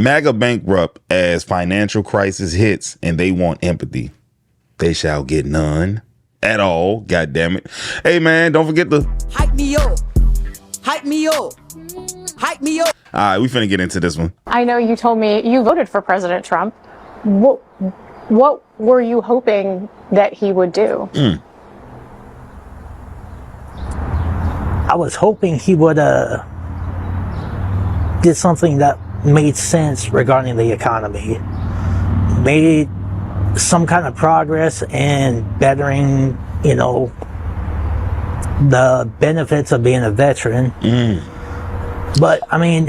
MAGA bankrupt as financial crisis hits and they want empathy. They shall get none at all. God damn it. Hey, man, don't forget to hype me up. Hype me up. Hype me up. All right, we finna get into this one. I know you told me you voted for President Trump. What were you hoping that he would do? I was hoping he would did something that made sense regarding the economy, made some kind of progress in bettering, you know, the benefits of being a veteran. But I mean,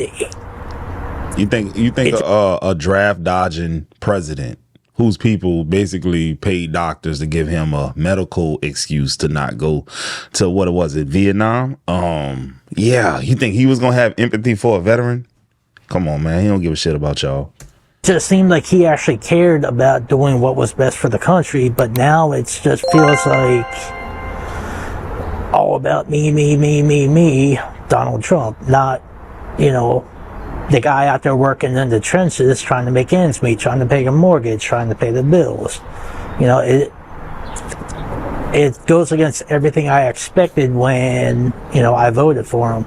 you think a draft dodging president whose people basically paid doctors to give him a medical excuse to not go to, what was it, Vietnam? Yeah, you think he was gonna have empathy for a veteran? Come on, man, he don't give a shit about y'all. Just seemed like he actually cared about doing what was best for the country, but now it just feels like all about me, Donald Trump, not, you know, the guy out there working in the trenches trying to make ends meet, trying to pay a mortgage, trying to pay the bills. You know, it goes against everything I expected when, you know, I voted for him.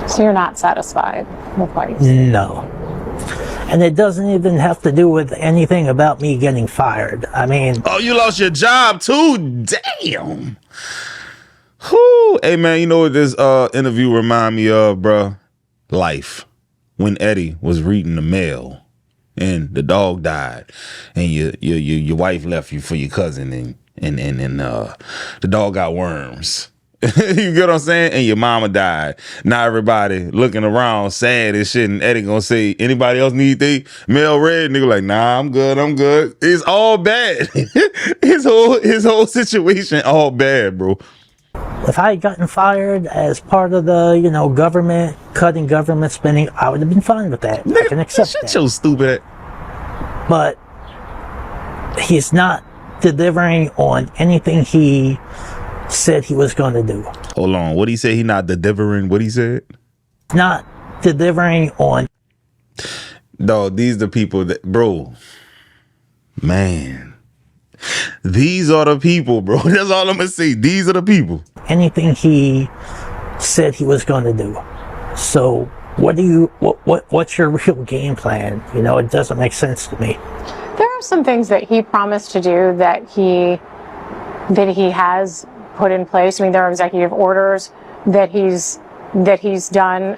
So you're not satisfied with what you see? No. And it doesn't even have to do with anything about me getting fired. I mean... Oh, you lost your job too? Damn. Whew. Hey, man, you know what this interview remind me of, bruh? Life. When Eddie was reading the mail and the dog died and your wife left you for your cousin and the dog got worms. You get what I'm saying? And your mama died. Now everybody looking around sad and shit, and Eddie gonna say, anybody else need they mail read? Nigga like, nah, I'm good. It's all bad. his whole situation all bad, bro. If I had gotten fired as part of the, you know, government, cutting government spending, I would have been fine with that. I can accept that. Shut your stupid. But he's not delivering on anything he said he was going to do. Hold on. What he say? He not delivering what he said? Not delivering on. Dog, these the people that, bro, man. These are the people, bro. That's all I'm gonna say. These are the people. Anything he said he was going to do. So what's your real game plan? You know, it doesn't make sense to me. There are some things that he promised to do that he has put in place. I mean, there are executive orders that he's done,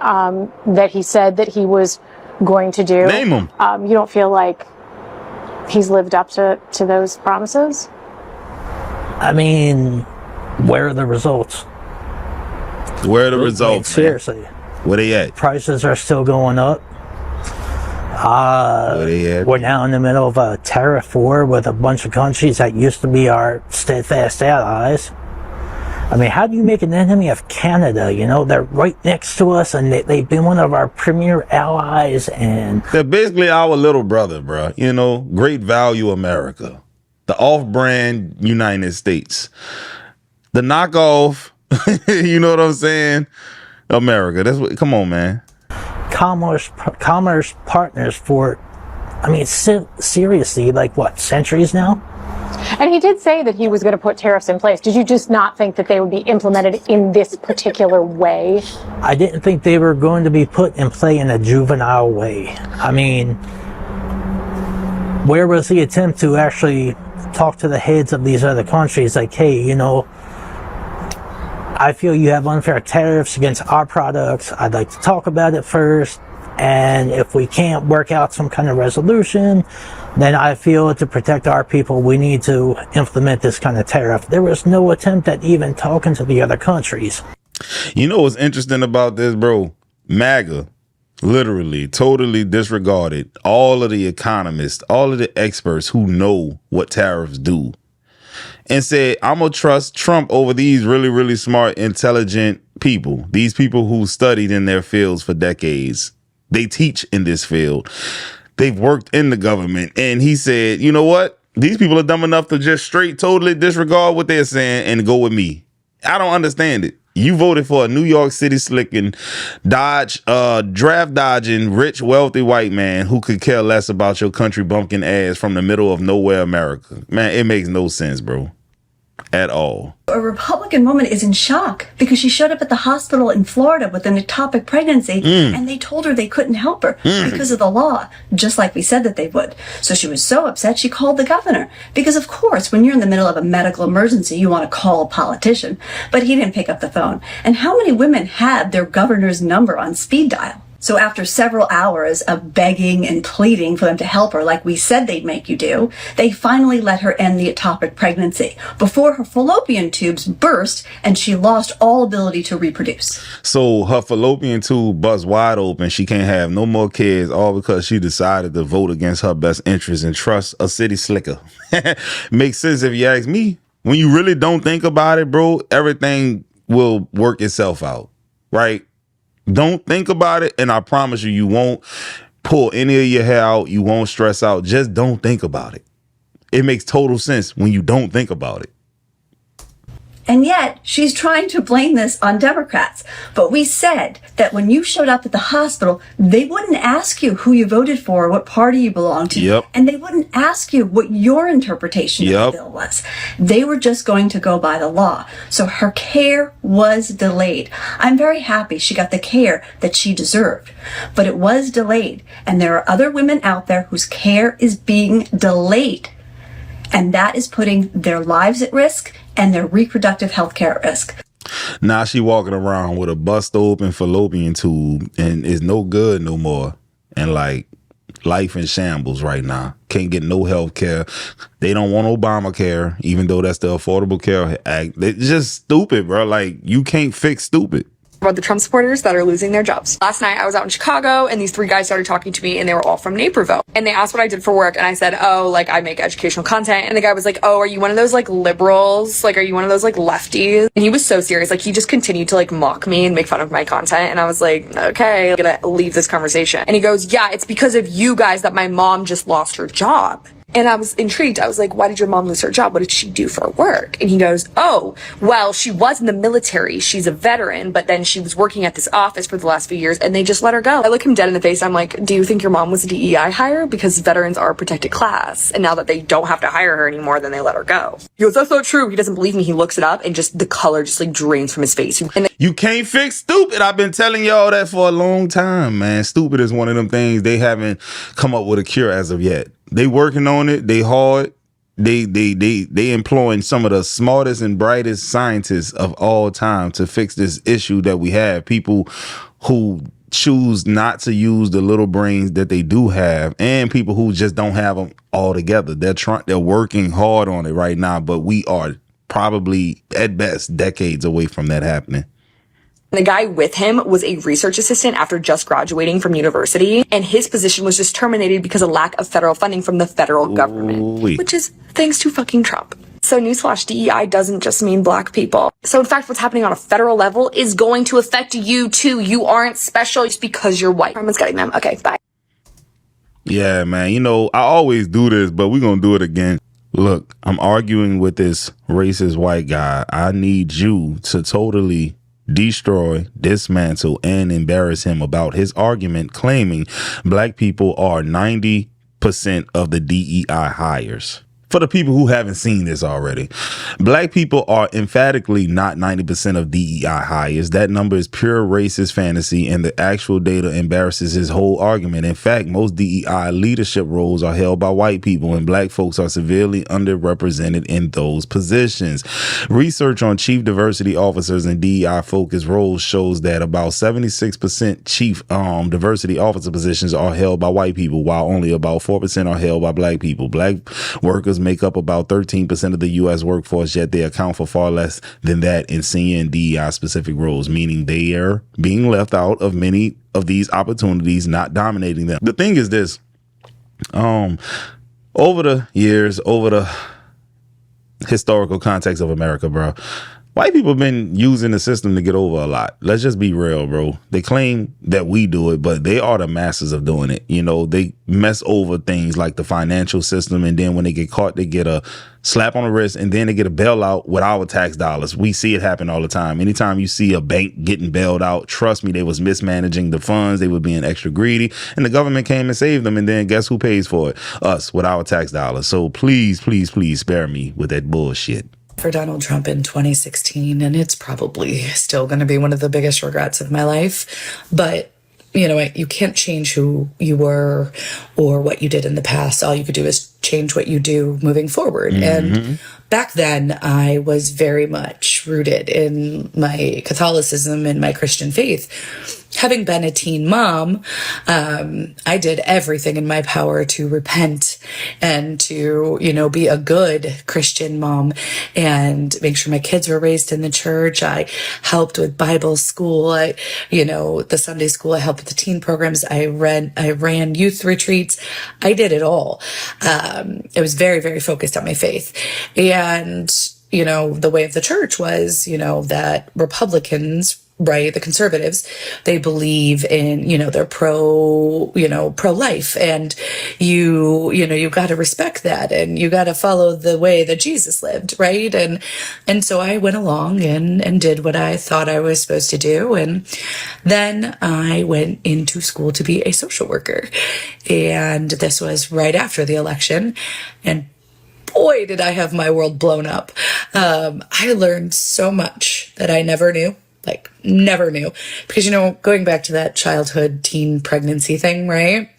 that he said that he was going to do. Name them. You don't feel like he's lived up to those promises? I mean, where are the results? Where are the results? Seriously. Where they at? Prices are still going up. Where they at? We're now in the middle of a tariff war with a bunch of countries that used to be our steadfast allies. I mean, how do you make an enemy of Canada? You know, they're right next to us, and they've been one of our premier allies, and they're basically our little brother, bro. You know, great value America, the off-brand United States, the knockoff. You know what I'm saying? America. That's what. Come on, man. Commerce partners for, I mean, seriously, like what, centuries now? And he did say that he was going to put tariffs in place. Did you just not think that they would be implemented in this particular way? I didn't think they were going to be put in play in a juvenile way. I mean, where was the attempt to actually talk to the heads of these other countries like, hey, you know, I feel you have unfair tariffs against our products. I'd like to talk about it first. And if we can't work out some kind of resolution, then I feel to protect our people, we need to implement this kind of tariff. There was no attempt at even talking to the other countries. You know what's interesting about this, bro? MAGA literally totally disregarded all of the economists, all of the experts who know what tariffs do, and said, I'm going to trust Trump over these really, really smart, intelligent people. These people who studied in their fields for decades. They teach in this field. They've worked in the government. And he said, you know what? These people are dumb enough to just straight totally disregard what they're saying and go with me. I don't understand it. You voted for a New York City slicking, draft dodging, rich, wealthy white man who could care less about your country bumpkin ass from the middle of nowhere, America. Man, it makes no sense, bro. At all. A Republican woman is in shock because she showed up at the hospital in Florida with an ectopic pregnancy and they told her they couldn't help her because of the law, just like we said that they would. So she was so upset she called the governor because, of course, when you're in the middle of a medical emergency, you want to call a politician. But he didn't pick up the phone. And how many women had their governor's number on speed dial? So after several hours of begging and pleading for them to help her, like we said they'd make you do, they finally let her end the ectopic pregnancy before her fallopian tubes burst and she lost all ability to reproduce. So her fallopian tube bust wide open. She can't have no more kids, all because she decided to vote against her best interest and trust a city slicker. Makes sense if you ask me. When you really don't think about it, bro, everything will work itself out, right? Don't think about it, and I promise you, you won't pull any of your hair out. You won't stress out. Just don't think about it. It makes total sense when you don't think about it. And yet, she's trying to blame this on Democrats. But we said that when you showed up at the hospital, they wouldn't ask you who you voted for or what party you belonged to. Yep. And they wouldn't ask you what your interpretation of the bill was. They were just going to go by the law. So her care was delayed. I'm very happy she got the care that she deserved. But it was delayed. And there are other women out there whose care is being delayed. And that is putting their lives at risk and their reproductive health care at risk. Now she walking around with a bust open fallopian tube and is no good no more. And like life in shambles right now. Can't get no health care. They don't want Obamacare, even though that's the Affordable Care Act. It's just stupid, bro. Like, you can't fix stupid. About the Trump supporters that are losing their jobs. Last night I was out in Chicago and these three guys started talking to me and they were all from Naperville. And they asked what I did for work and I said, oh, like I make educational content. And the guy was like, oh, are you one of those like liberals? Like, are you one of those like lefties? And he was so serious. Like he just continued to like mock me and make fun of my content. And I was like, okay, I'm gonna leave this conversation. And he goes, yeah, it's because of you guys that my mom just lost her job. And I was intrigued. I was like, why did your mom lose her job? What did she do for work? And he goes, oh, well, she was in the military. She's a veteran, but then she was working at this office for the last few years and they just let her go. I look him dead in the face. I'm like, do you think your mom was a DEI hire? Because veterans are a protected class. And now that they don't have to hire her anymore, then they let her go. He goes, that's not true. He doesn't believe me. He looks it up and just the color just like drains from his face. And you can't fix stupid. I've been telling y'all that for a long time, man. Stupid is one of them things they haven't come up with a cure as of yet. They working on it. They hard. They employing some of the smartest and brightest scientists of all time to fix this issue that we have. People who choose not to use the little brains that they do have, and people who just don't have them altogether. They're working hard on it right now, but we are probably at best decades away from that happening. the guy with him was a research assistant after just graduating from university, and his position was just terminated because of lack of federal funding from the federal government, which is thanks to fucking Trump. So newsflash, DEI doesn't just mean black people. So in fact, what's happening on a federal level is going to affect you too. You aren't special just because you're white. Everyone's getting them. Okay, bye. Yeah, man. You know, I always do this, but we're going to do it again. Look, I'm arguing with this racist white guy. I need you to totally destroy, dismantle, and embarrass him about his argument claiming black people are 90% of the DEI hires. For the people who haven't seen this already, black people are emphatically not 90% of DEI hires. That number is pure racist fantasy, and the actual data embarrasses his whole argument. In fact, most DEI leadership roles are held by white people, and black folks are severely underrepresented in those positions. Research on chief diversity officers and DEI focused roles shows that about 76% chief diversity officer positions are held by white people, while only about 4% are held by black people. Black workers make up about 13% of the U.S. workforce, yet they account for far less than that in senior and DEI specific roles, meaning they are being left out of many of these opportunities, not dominating them. The thing is this, over the years, over the historical context of America, bro, White people have been using the system to get over a lot. Let's just be real, bro. They claim that we do it, but they are the masters of doing it. You know, they mess over things like the financial system, and then when they get caught, they get a slap on the wrist, and then they get a bailout with our tax dollars. We see it happen all the time. Anytime you see a bank getting bailed out, trust me, they was mismanaging the funds. They were being extra greedy, and the government came and saved them. And then guess who pays for it? Us, with our tax dollars. So please, please, please spare me with that bullshit. For Donald Trump in 2016, and it's probably still going to be one of the biggest regrets of my life. But you know, you can't change who you were or what you did in the past. All you could do is change what you do moving forward. And back then, I was very much rooted in my Catholicism and my Christian faith. Having been a teen mom, I did everything in my power to repent and to, you know, be a good Christian mom and make sure my kids were raised in the church. I helped with Bible school. The Sunday school. I helped with the teen programs. I ran youth retreats. I did it all. I was very, very focused on my faith. And, you know, the way of the church was, you know, that Republicans, right, the conservatives, they believe in, you know, they're pro-life, and you got to respect that, and you got to follow the way that Jesus lived, right? And so I went along and did what I thought I was supposed to do, and then I went into school to be a social worker, and this was right after the election, and boy, did I have my world blown up. I learned so much that I never knew. Because, you know, going back to that childhood teen pregnancy thing, right?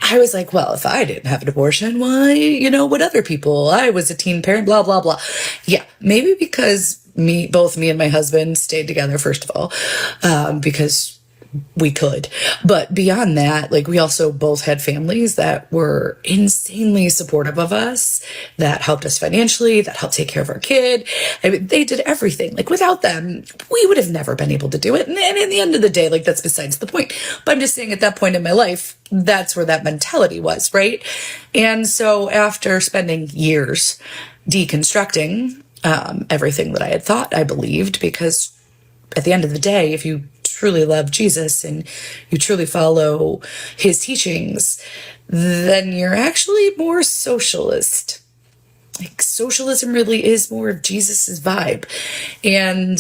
I was like, well, if I didn't have an abortion, why, you know, would other people? I was a teen parent, blah, blah, blah. Yeah, maybe because both me and my husband stayed together, first of all, because we could. But beyond that, like, we also both had families that were insanely supportive of us, that helped us financially, that helped take care of our kid. I mean, they did everything. Like, without them, we would have never been able to do it. And in the end of the day, like, that's besides the point. But I'm just saying, at that point in my life, that's where that mentality was, right? And so after spending years deconstructing everything that I had thought I believed, because at the end of the day, if you truly love Jesus and you truly follow his teachings, then you're actually more socialist. Like, socialism really is more of Jesus's vibe. And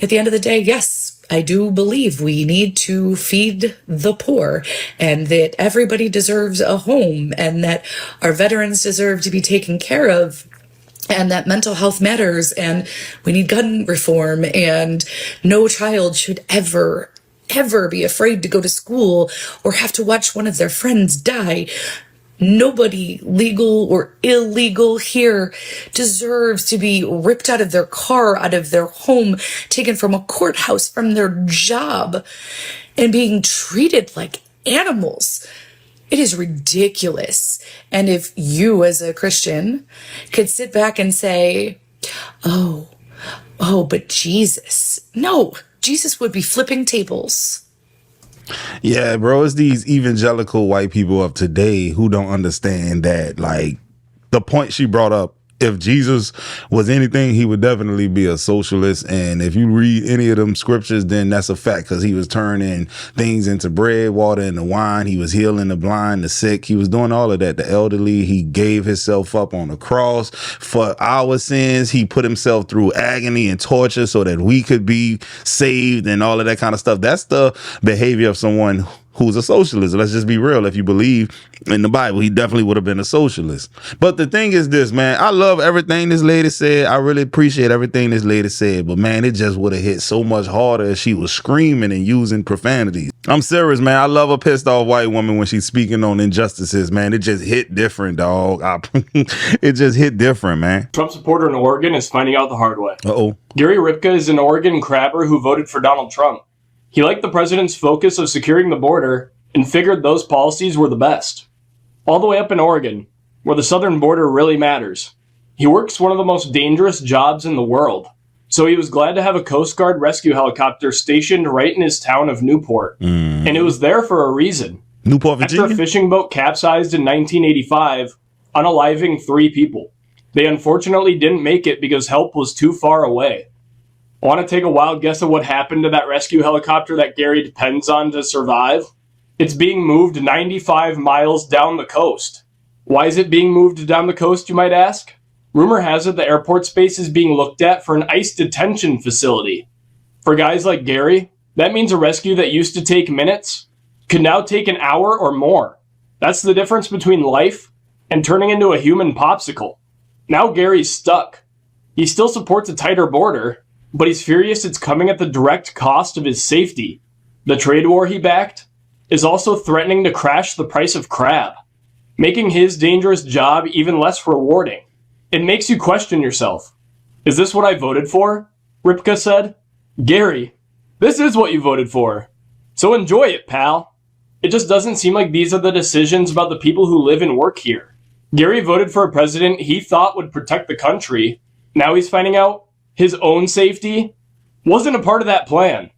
at the end of the day, yes, I do believe we need to feed the poor, and that everybody deserves a home, and that our veterans deserve to be taken care of, and that mental health matters, and we need gun reform, and no child should ever be afraid to go to school or have to watch one of their friends die. Nobody, legal or illegal, here deserves to be ripped out of their car, out of their home, taken from a courthouse, from their job, and being treated like animals. It is ridiculous. And if you, as a Christian, could sit back and say, oh, but Jesus. No, Jesus would be flipping tables. Yeah, bro, it's these evangelical white people of today who don't understand that, like, the point she brought up, if Jesus was anything, he would definitely be a socialist. And if you read any of them scriptures, then that's a fact, because he was turning things into bread, water, into wine. He was healing the blind, the sick. He was doing all of that. The elderly, he gave himself up on the cross for our sins. He put himself through agony and torture so that we could be saved and all of that kind of stuff. That's the behavior of someone who's a socialist. Let's just be real. If you believe in the Bible, he definitely would have been a socialist. But the thing is this, man, I love everything this lady said. I really appreciate everything this lady said. But man, it just would have hit so much harder if she was screaming and using profanity. I'm serious, man. I love a pissed off white woman when she's speaking on injustices, man. It just hit different, dog. It just hit different, man. Trump supporter in Oregon is finding out the hard way. Uh-oh. Gary Ripka is an Oregon crabber who voted for Donald Trump. He liked the president's focus of securing the border and figured those policies were the best. All the way up in Oregon, where the southern border really matters. He works one of the most dangerous jobs in the world, so he was glad to have a Coast Guard rescue helicopter stationed right in his town of Newport. And it was there for a reason. Newport, Virginia? After a fishing boat capsized in 1985, unaliving 3 people. They unfortunately didn't make it because help was too far away. Want to take a wild guess at what happened to that rescue helicopter that Gary depends on to survive? It's being moved 95 miles down the coast. Why is it being moved down the coast, you might ask? Rumor has it the airport space is being looked at for an ICE detention facility. For guys like Gary, that means a rescue that used to take minutes could now take an hour or more. That's the difference between life and turning into a human popsicle. Now Gary's stuck. He still supports a tighter border, but he's furious it's coming at the direct cost of his safety. The trade war he backed is also threatening to crash the price of crab, making his dangerous job even less rewarding. It makes you question yourself. Is this what I voted for? Ripka said. Gary, this is what you voted for. So enjoy it, pal. It just doesn't seem like these are the decisions about the people who live and work here. Gary voted for a president he thought would protect the country. Now he's finding out his own safety wasn't a part of that plan.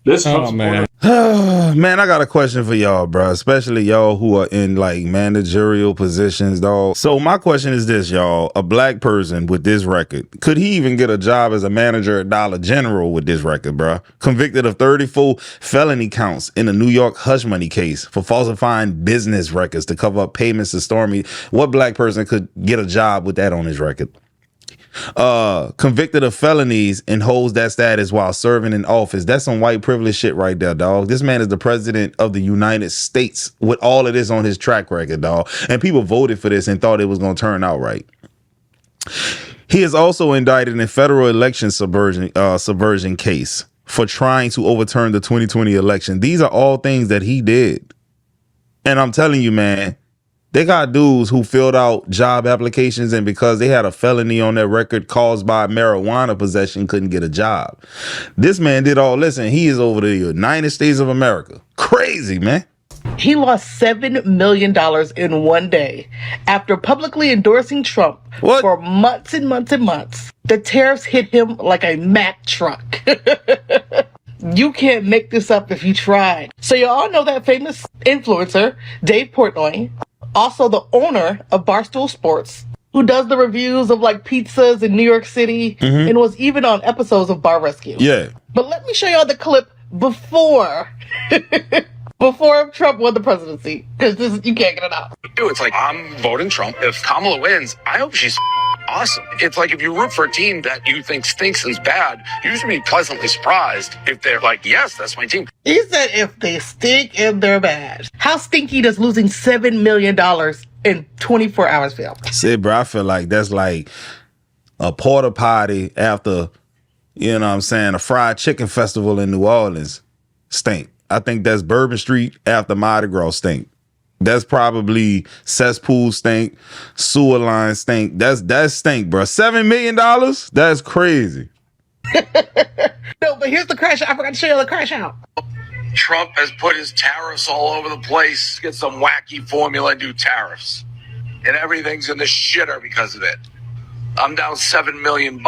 This Trump supporter. Man, I got a question for y'all, bro, especially y'all who are in like managerial positions, dog. So my question is this, y'all. A black person with this record, could he even get a job as a manager at Dollar General with this record, bro? Convicted of 34 felony counts in a New York hush money case for falsifying business records to cover up payments to Stormy. What black person could get a job with that on his record? Convicted of felonies and holds that status while serving in office. That's some white privilege shit right there, dog. This man is the president of the United States with all of this on his track record, dog. And people voted for this and thought it was going to turn out right. He is also indicted in federal election subversion case for trying to overturn the 2020 election. These are all things that he did. And I'm telling you, man, they got dudes who filled out job applications and because they had a felony on their record caused by marijuana possession couldn't get a job. This man did all this and he is over the United States of America. Crazy, man. He lost $7 million in one day after publicly endorsing Trump for months and months and months. The tariffs hit him like a Mack truck. You can't make this up if you tried. So you all know that famous influencer, Dave Portnoy, also the owner of Barstool Sports, who does the reviews of like pizzas in New York City and was even on episodes of Bar Rescue. Yeah. But let me show y'all the clip before before Trump won the presidency, because you can't get it out. It's like, I'm voting Trump. If Kamala wins, I hope she's awesome. It's like if you root for a team that you think stinks and is bad, you should be pleasantly surprised if they're like, yes, that's my team. He said if they stink and they're bad. How stinky does losing $7 million in 24 hours feel? See, bro, I feel like that's like a porta potty after, you know what I'm saying, a fried chicken festival in New Orleans stink. I think that's Bourbon Street after Mardi Gras stink. That's probably cesspool stink, sewer line stink. That's stink, bro. $7 million? That's crazy. No, but here's the crash out. I forgot to show you the crash out. Trump has put his tariffs all over the place. Get some wacky formula and do tariffs. And everything's in the shitter because of it. I'm down $7 million.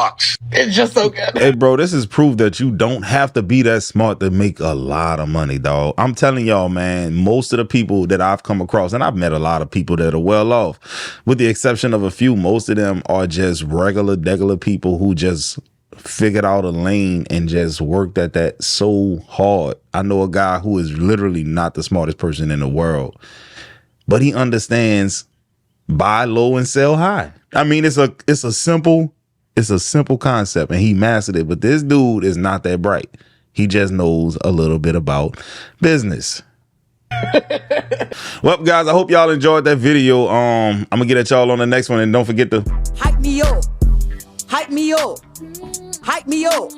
It's just so good. Hey, bro, this is proof that you don't have to be that smart to make a lot of money, dog. I'm telling y'all, man, most of the people that I've come across, and I've met a lot of people that are well off, with the exception of a few, most of them are just regular people who just figured out a lane and just worked at that so hard. I know a guy who is literally not the smartest person in the world, but he understands buy low and sell high. I mean, it's a simple concept and he mastered it, but this dude is not that bright. He just knows a little bit about business. Well, guys, I hope y'all enjoyed that video. I'm gonna get at y'all on the next one, and don't forget to Hype me up. Hype me up. Hype me up.